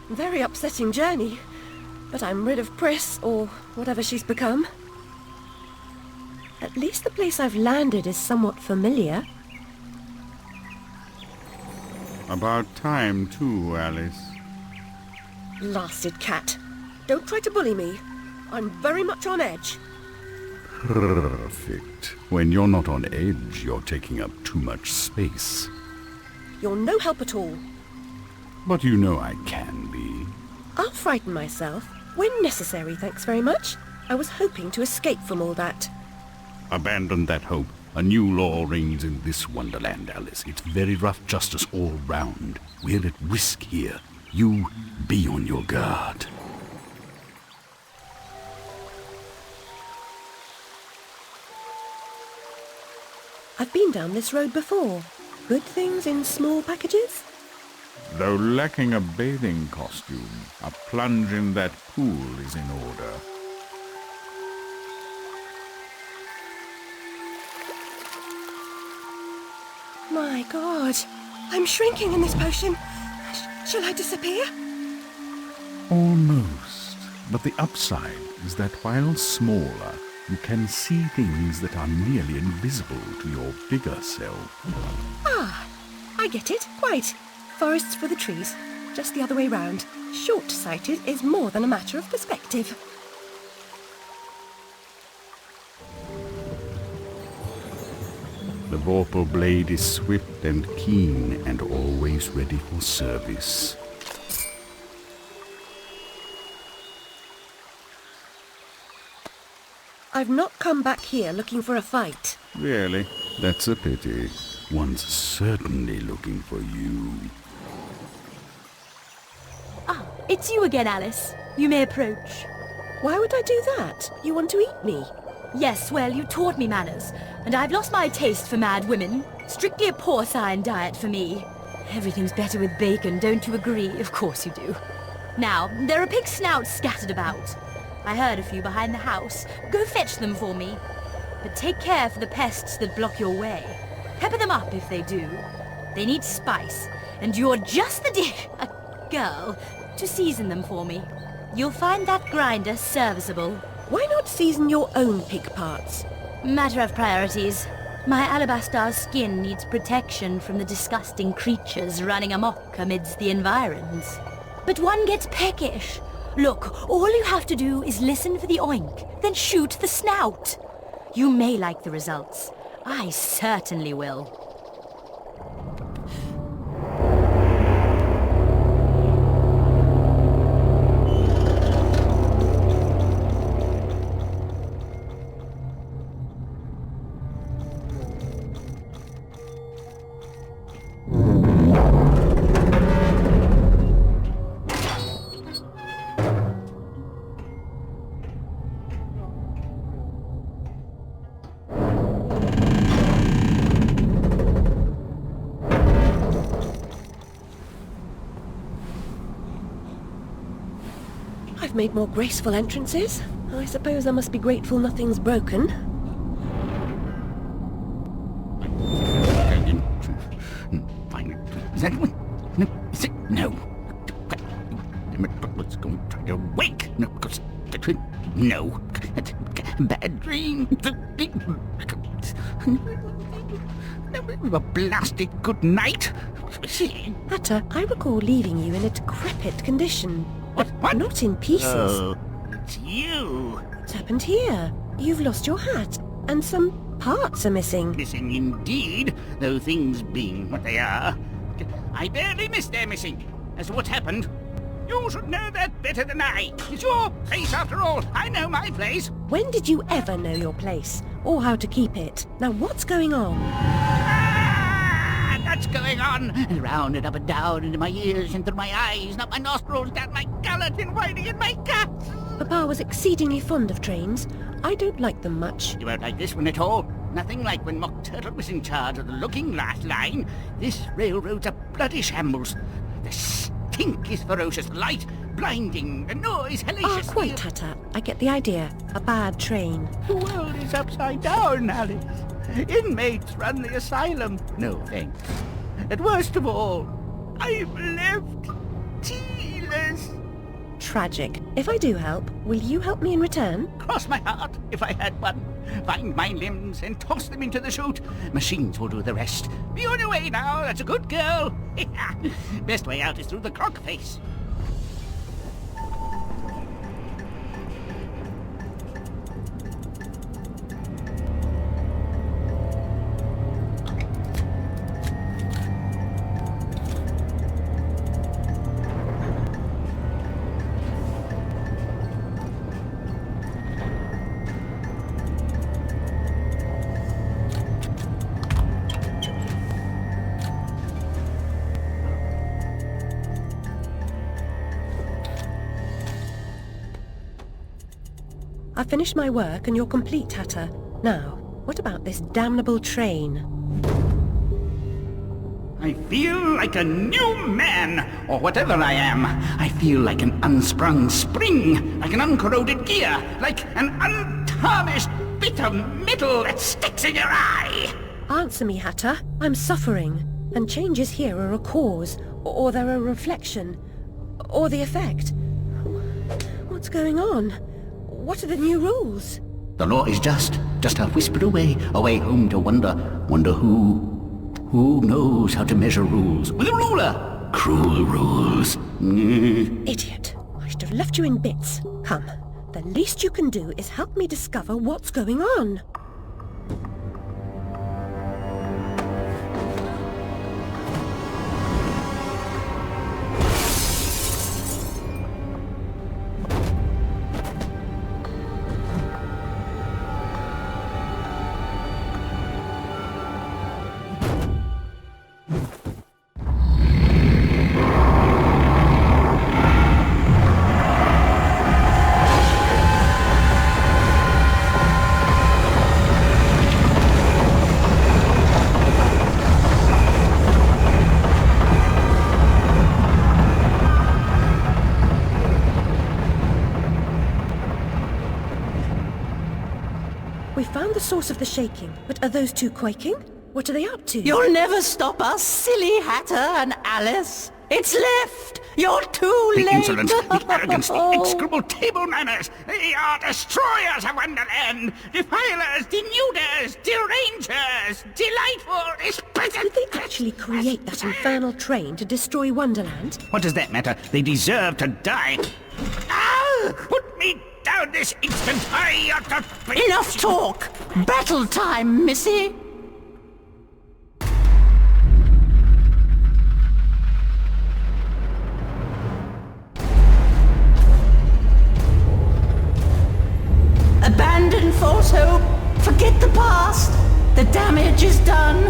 Very upsetting journey. But I'm rid of Pris, or whatever she's become. At least the place I've landed is somewhat familiar. About time, too, Alice. Blasted cat. Don't try to bully me. I'm very much on edge. Perfect. When you're not on edge, you're taking up too much space. You're no help at all. But you know I can be. I'll frighten myself. When necessary, thanks very much. I was hoping to escape from all that. Abandon that hope. A new law reigns in this wonderland, Alice. It's very rough justice all round. We're at risk here. You be on your guard. I've been down this road before. Good things in small packages? Though lacking a bathing costume, a plunge in that pool is in order. My God, I'm shrinking in this potion. Shall I disappear? Almost. But the upside is that while smaller, you can see things that are nearly invisible to your bigger self. Ah, I get it. Quite. Forests for the trees. Just the other way round. Short-sighted is more than a matter of perspective. The Vorpal blade is swift and keen and always ready for service. I've not come back here looking for a fight. Really? That's a pity. One's certainly looking for you. Ah, it's you again, Alice. You may approach. Why would I do that? You want to eat me? Yes, well, you taught me manners, and I've lost my taste for mad women. Strictly a porcine diet for me. Everything's better with bacon, don't you agree? Of course you do. Now, there are pig snouts scattered about. I heard a few behind the house. Go fetch them for me. But take care for the pests that block your way. Pepper them up if they do. They need spice, and you're just the girl to season them for me. You'll find that grinder serviceable. Why not season your own pig parts? Matter of priorities. My alabaster skin needs protection from the disgusting creatures running amok amidst the environs. But one gets peckish. Look, all you have to do is listen for the oink, then shoot the snout. You may like the results. I certainly will. I've made more graceful entrances. I suppose I must be grateful nothing's broken. Fine. Is that one? No. Is it? No. Let's go and try to wake. No, because... No. Bad dream. A blasted good night. Hatter, I recall leaving you in a decrepit condition. What? Not in pieces. Oh, it's you. What's happened here? You've lost your hat, and some parts are missing. Missing indeed, though things being what they are. I barely missed their missing. As to what happened, you should know that better than I. It's your place after all. I know my place. When did you ever know your place? Or how to keep it? Now what's going on? That's going on. And round and up and down, into my ears, and through my eyes, and up my nostrils, down my gullet, and whining in my guts. Papa was exceedingly fond of trains. I don't like them much. You won't like this one at all. Nothing like when Mock Turtle was in charge of the looking-glass line. This railroad's a bloody shambles. The stink is ferocious, the light blinding, the noise hellacious. Quite, Hatter. I get the idea. A bad train. The world is upside down, Alice. Inmates run the asylum. No thanks. And worst of all, I'm left tealess. tragic. If I do help, will you help me in return? Cross my heart, if I had one. Bind my limbs and toss them into the chute. Machines will do the rest. Be on your way now, that's a good girl. Best way out is through the clock face. I've finished my work and you're complete, Hatter. Now, what about this damnable train? I feel like a new man, or whatever I am. I feel like an unsprung spring, like an uncorroded gear, like an untarnished bit of metal that sticks in your eye. Answer me, Hatter. I'm suffering, and changes here are a cause, or they're a reflection, or the effect. What's going on? What are the new rules? The law is just a whisper away, away home to wonder who. Who knows how to measure rules? With a ruler! Cruel rules. Idiot. I should have left you in bits. Come, the least you can do is help me discover what's going on. We found the source of the shaking, but are those two quaking? What are they up to? You'll never stop us, silly Hatter and Alice. It's left. You're too The late. insolence, the arrogance, the execrable table manners. They are destroyers of Wonderland. Defilers, denuders, derangers. Delightful, exquisite. Did they actually create that infernal train to destroy Wonderland? What does that matter? They deserve to die. Ah! Put me down this instant. I ought to be... Enough talk. Battle time, missy. Abandon false hope. Forget the past. The damage is done.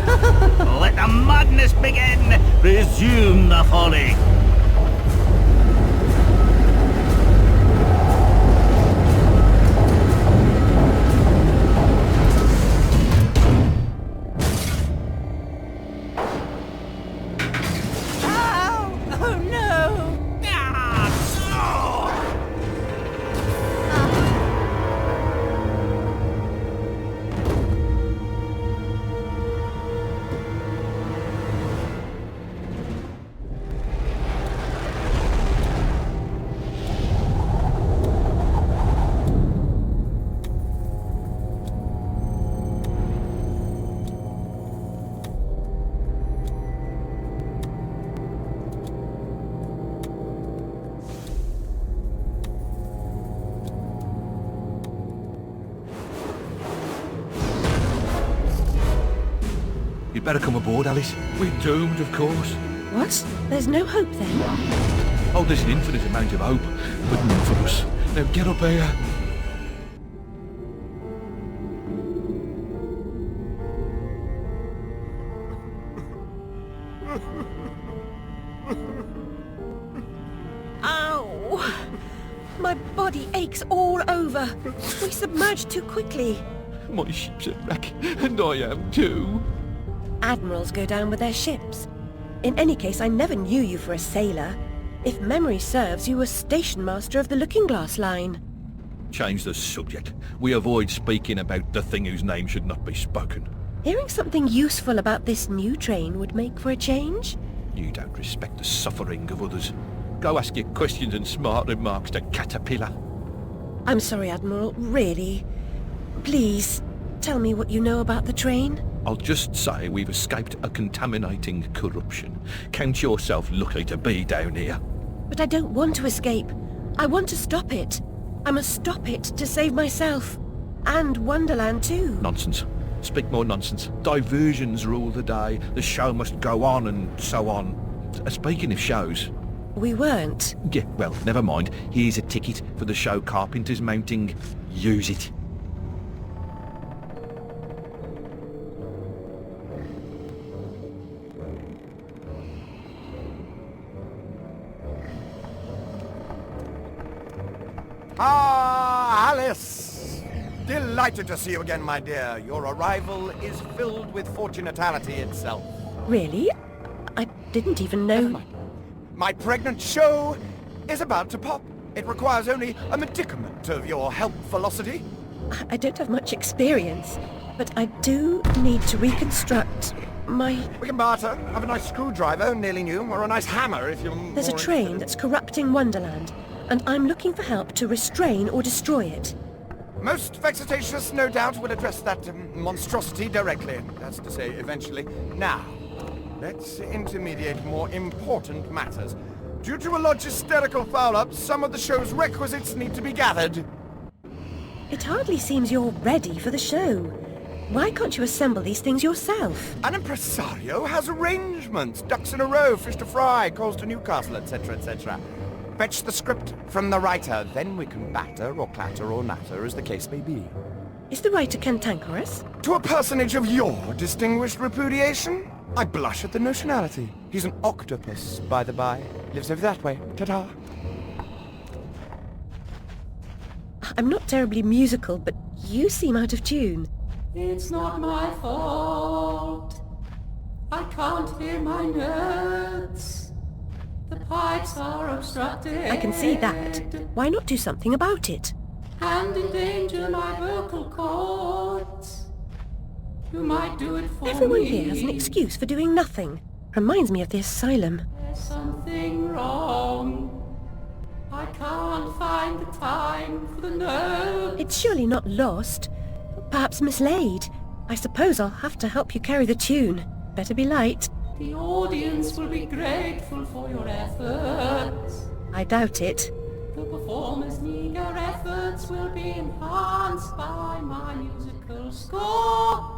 Let the madness begin. Resume the folly. Oh no. You'd better come aboard, Alice. We're doomed, of course. What? There's no hope then? Oh, there's an infinite amount of hope, but none for us. Now get up here. Ow! My body aches all over. We submerged too quickly. My ship's a wreck, and I am too. Admirals go down with their ships. In any case, I never knew you for a sailor. If memory serves, you were station master of the Looking Glass line. Change the subject. We avoid speaking about the thing whose name should not be spoken. Hearing something useful about this new train would make for a change. You don't respect the suffering of others. Go ask your questions and smart remarks to Caterpillar. I'm sorry, Admiral, really. Please, tell me what you know about the train. I'll just say we've escaped a contaminating corruption. Count yourself lucky to be down here. But I don't want to escape. I want to stop it. I must stop it to save myself. And Wonderland too. Nonsense. Speak more nonsense. Diversions rule the day. The show must go on and so on. Speaking of shows... We weren't. Yeah, well, never mind. Here's a ticket for the show Carpenter's mounting. Use it. Ah, Alice! Delighted to see you again, my dear. Your arrival is filled with fortunatality itself. Really? I didn't even Never know... mind. My pregnant show is about to pop. It requires only a medicament of your helpfulocity. I don't have much experience, but I do need to reconstruct my... We can barter. Have a nice screwdriver, nearly new, or a nice hammer if you're There's a more train interested. that's corrupting Wonderland, and I'm looking for help to restrain or destroy it. Most vexatious, no doubt, will address that monstrosity directly. That's to say, eventually. Now, let's intermediate more important matters. Due to a logisterical foul-up, some of the show's requisites need to be gathered. It hardly seems you're ready for the show. Why can't you assemble these things yourself? An impresario has arrangements. Ducks in a row, fish to fry, calls to Newcastle, etc., etc. Fetch the script from the writer, then we can batter or clatter or natter, as the case may be. Is the writer cantankerous? To a personage of your distinguished repudiation, I blush at the notionality. He's an octopus, by the by. Lives over that way. Ta-ta. I'm not terribly musical, but you seem out of tune. It's not my fault. I can't hear my notes. The pipes are obstructed. I can see that. Why not do something about it? And endanger my vocal cords. You might do it for Everyone me. here has an excuse for doing nothing. Reminds me of the asylum. There's something wrong. I can't find the time for the notes. It's surely not lost. Perhaps mislaid. I suppose I'll have to help you carry the tune. Better be light. The audience will be grateful for your efforts. I doubt it. The performers' meager efforts will be enhanced by my musical score.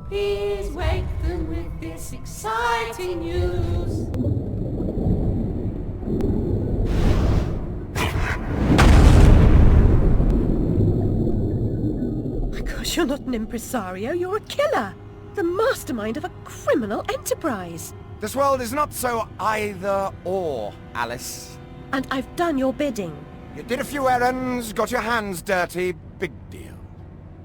Please wake them with this exciting news. My gosh, you're not an impresario, you're a killer! The mastermind of a criminal enterprise! This world is not so either-or, Alice. And I've done your bidding. You did a few errands, got your hands dirty, big deal.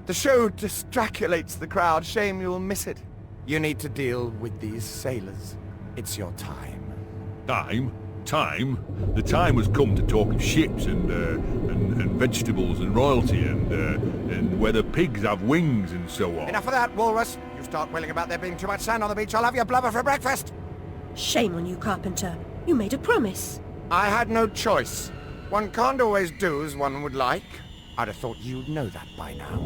The show distraculates the crowd, shame you'll miss it. You need to deal with these sailors. It's your time. Time? Time? The time has come to talk of ships and vegetables and royalty and whether pigs have wings and so on. Enough of that, Walrus. You start wailing about there being too much sand on the beach, I'll have your blubber for breakfast. Shame on you, Carpenter. You made a promise. I had no choice. One can't always do as one would like. I'd have thought you'd know that by now.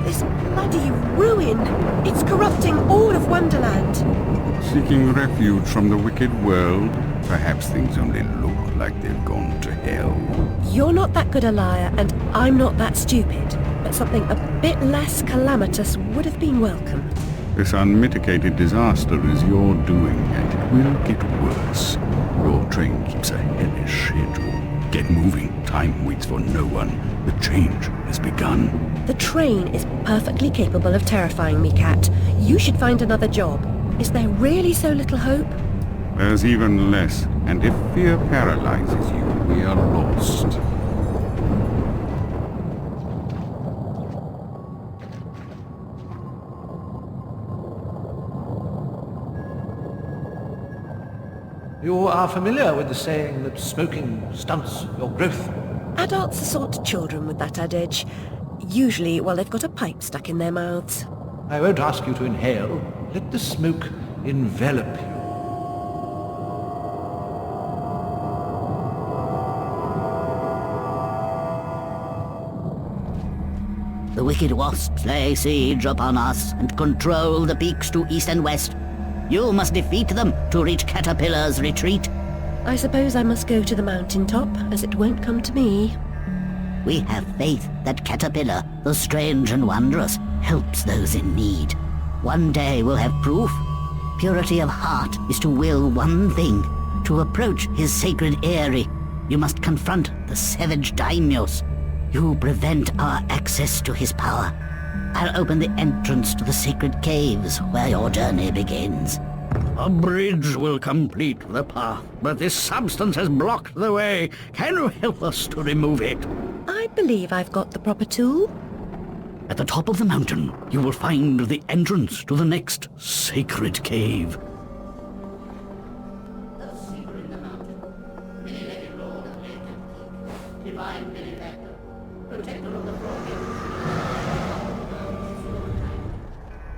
This bloody ruin! It's corrupting all of Wonderland! Seeking refuge from the wicked world, perhaps things only look like they've gone to hell. You're not that good a liar, and I'm not that stupid. But something a bit less calamitous would have been welcome. This unmitigated disaster is your doing, and it will get worse. Your train keeps a hellish schedule. Get moving. Time waits for no one. The change has begun. The train is perfectly capable of terrifying me, Cat. You should find another job. Is there really so little hope? There's even less, and if fear paralyzes you, we are lost. You are familiar with the saying that smoking stunts your growth. Adults assault children with that adage. Usually, well, they've got a pipe stuck in their mouths. I won't ask you to inhale. Let the smoke envelop you. The wicked wasps lay siege upon us and control the peaks to east and west. You must defeat them to reach Caterpillar's retreat. I suppose I must go to the mountaintop, as it won't come to me. We have faith that Caterpillar, the strange and wondrous, helps those in need. One day we'll have proof. Purity of heart is to will one thing, to approach his sacred eyrie. You must confront the savage daimyos. You prevent our access to his power. I'll open the entrance to the sacred caves where your journey begins. A bridge will complete the path, but this substance has blocked the way. Can you help us to remove it? I believe I've got the proper tool. At the top of the mountain, you will find the entrance to the next sacred cave.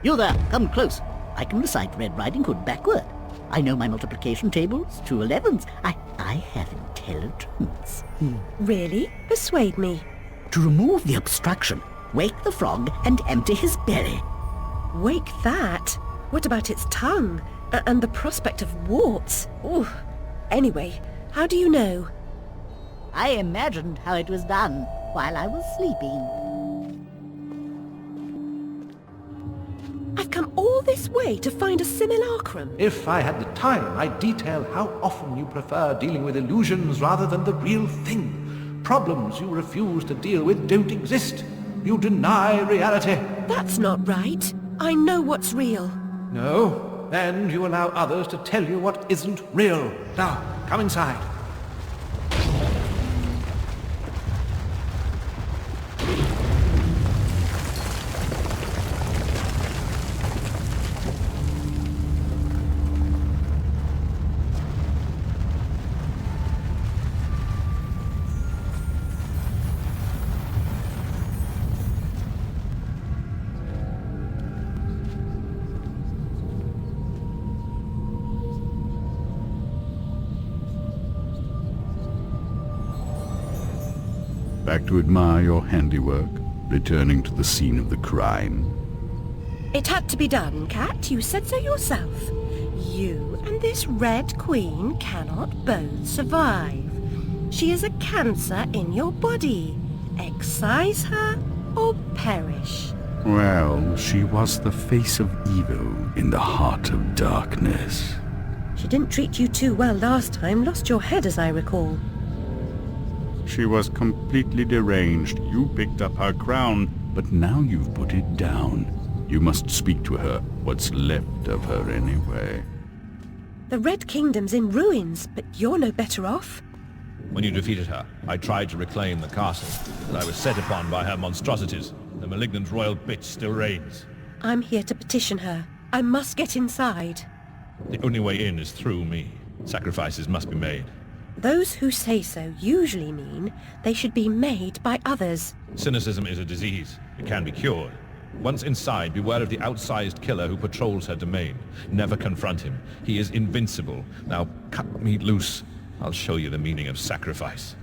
You there, come close. I can recite Red Riding Hood backward. I know my multiplication tables, 2 11s. I have intelligence. Really? Persuade me. To remove the obstruction, wake the frog and empty his belly. Wake that? What about its tongue? And the prospect of warts? Ooh. Anyway, how do you know? I imagined how it was done while I was sleeping. I've come all this way to find a simulacrum. If I had the time, I'd detail how often you prefer dealing with illusions rather than the real thing. Problems you refuse to deal with don't exist. You deny reality. That's not right. I know what's real. No, and you allow others to tell you what isn't real. Now, come inside. Back to admire your handiwork, returning to the scene of the crime. It had to be done, Cat. You said so yourself. You and this Red Queen cannot both survive. She is a cancer in your body. Excise her or perish. Well, she was the face of evil in the heart of darkness. She didn't treat you too well last time. Lost your head, as I recall. She was completely deranged. You picked up her crown, but now you've put it down. You must speak to her. What's left of her, anyway? The Red Kingdom's in ruins, but you're no better off. When you defeated her, I tried to reclaim the castle, but I was set upon by her monstrosities. The malignant royal bitch still reigns. I'm here to petition her. I must get inside. The only way in is through me. Sacrifices must be made. Those who say so usually mean they should be made by others. Cynicism is a disease. It can be cured. Once inside, beware of the outsized killer who patrols her domain. Never confront him. He is invincible. Now cut me loose. I'll show you the meaning of sacrifice.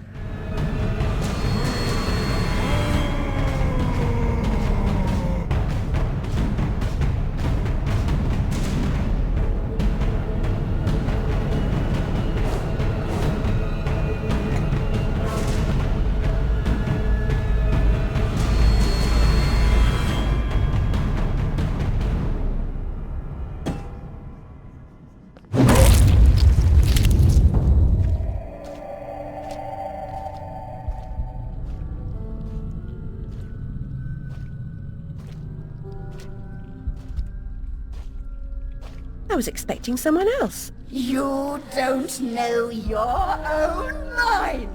I was expecting someone else. You don't know your own mind!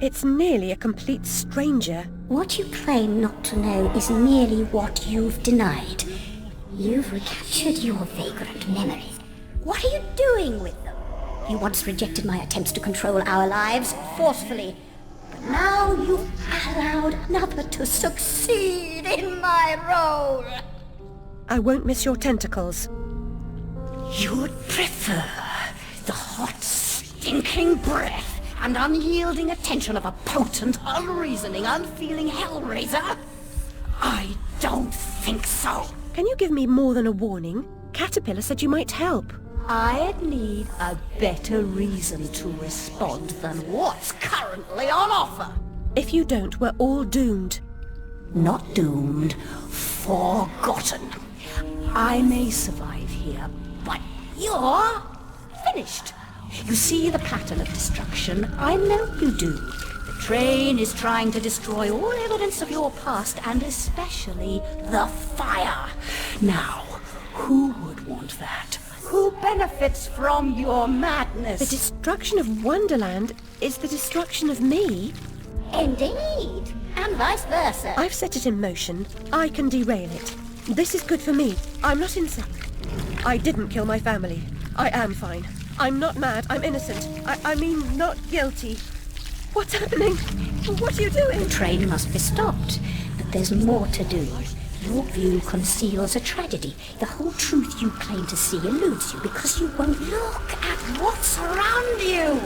It's nearly a complete stranger. What you claim not to know is merely what you've denied. You've recaptured your vagrant memories. What are you doing with them? You once rejected my attempts to control our lives forcefully, but Now you've allowed another to succeed in my role. I won't miss your tentacles. You'd prefer the hot, stinking breath and unyielding attention of a potent, unreasoning, unfeeling hellraiser? I don't think so. Can you give me more than a warning? Caterpillar said you might help. I'd need a better reason to respond than what's currently on offer. If you don't, we're all doomed. Not doomed, forgotten. I may survive here, but you're finished. You see the pattern of destruction? I know you do. The train is trying to destroy all evidence of your past, and especially the fire. Now, who would want that? Who benefits from your madness? The destruction of Wonderland is the destruction of me. Indeed, and vice versa. I've set it in motion. I can derail it. This is good for me. I'm not insane. I didn't kill my family. I am fine. I'm not mad. I'm innocent. I mean, not guilty. What's happening? What are you doing? The train must be stopped, but there's more to do. Your view conceals a tragedy. The whole truth you claim to see eludes you because you won't look at what's around you.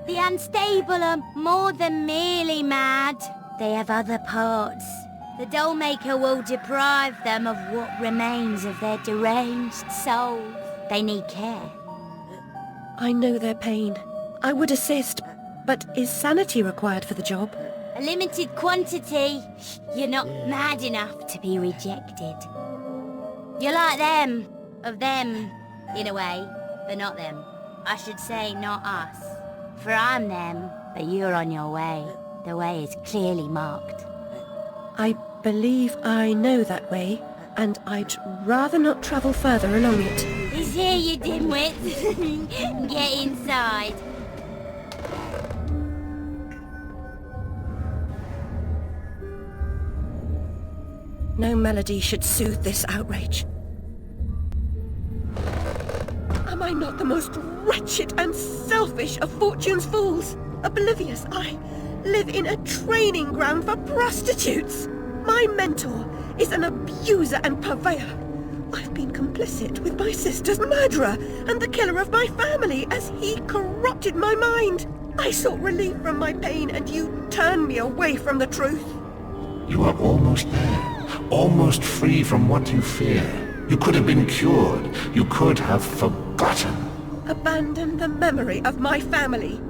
The unstable are more than merely mad. They have other parts. The Dollmaker will deprive them of what remains of their deranged souls. They need care. I know their pain. I would assist, but is sanity required for the job? A limited quantity. You're not mad enough to be rejected. You're like them. Of them, in a way, but not them. I should say not us. For I'm them, but you're on your way. The way is clearly marked. I believe I know that way, and I'd rather not travel further along it. He's here, you dimwit. Get inside. No melody should soothe this outrage. Am I not the most wretched and selfish of fortune's fools? Oblivious, I live in a training ground for prostitutes. My mentor is an abuser and purveyor. I've been complicit with my sister's murderer and the killer of my family as he corrupted my mind. I sought relief from my pain and you turned me away from the truth. You are almost there, almost free from what you fear. You could have been cured. You could have forgotten. Abandon the memory of my family.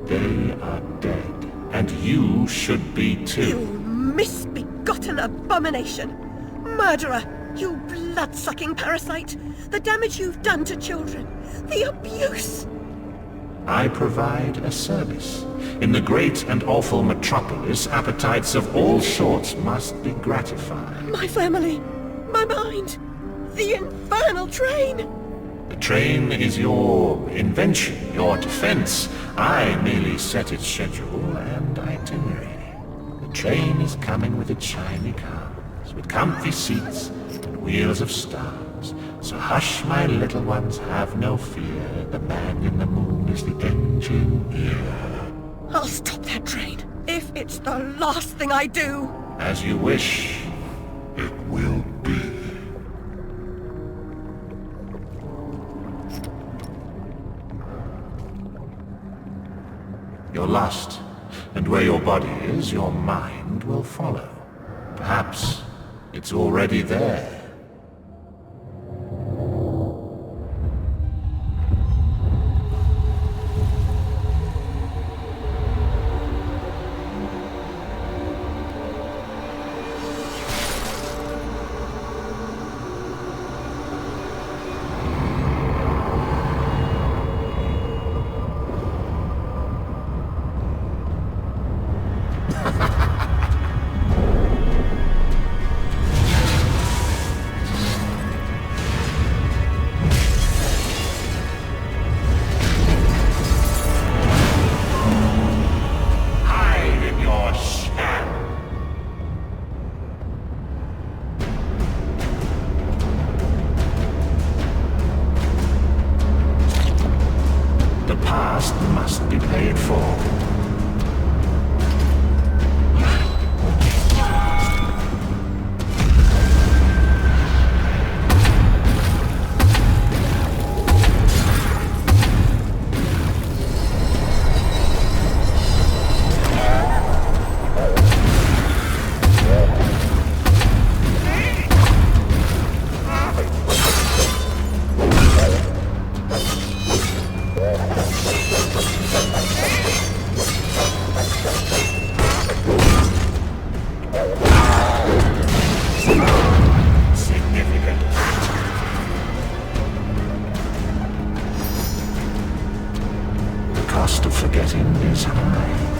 They are dead, and you should be too. You misbegotten abomination! Murderer! You blood-sucking parasite! The damage you've done to children! The abuse! I provide a service. In the great and awful metropolis, appetites of all sorts must be gratified. My family! My mind! The infernal train! The train is your invention, your defense. I merely set its schedule and itinerary. The train is coming with its shiny cars, with comfy seats and wheels of stars. So hush, my little ones, have no fear. The man in the moon is the engineer. I'll stop that train, if it's the last thing I do! As you wish, it will be. You're lost, and where your body is, your mind will follow. Perhaps it's already there. past must be paid for. The cost of forgetting is high.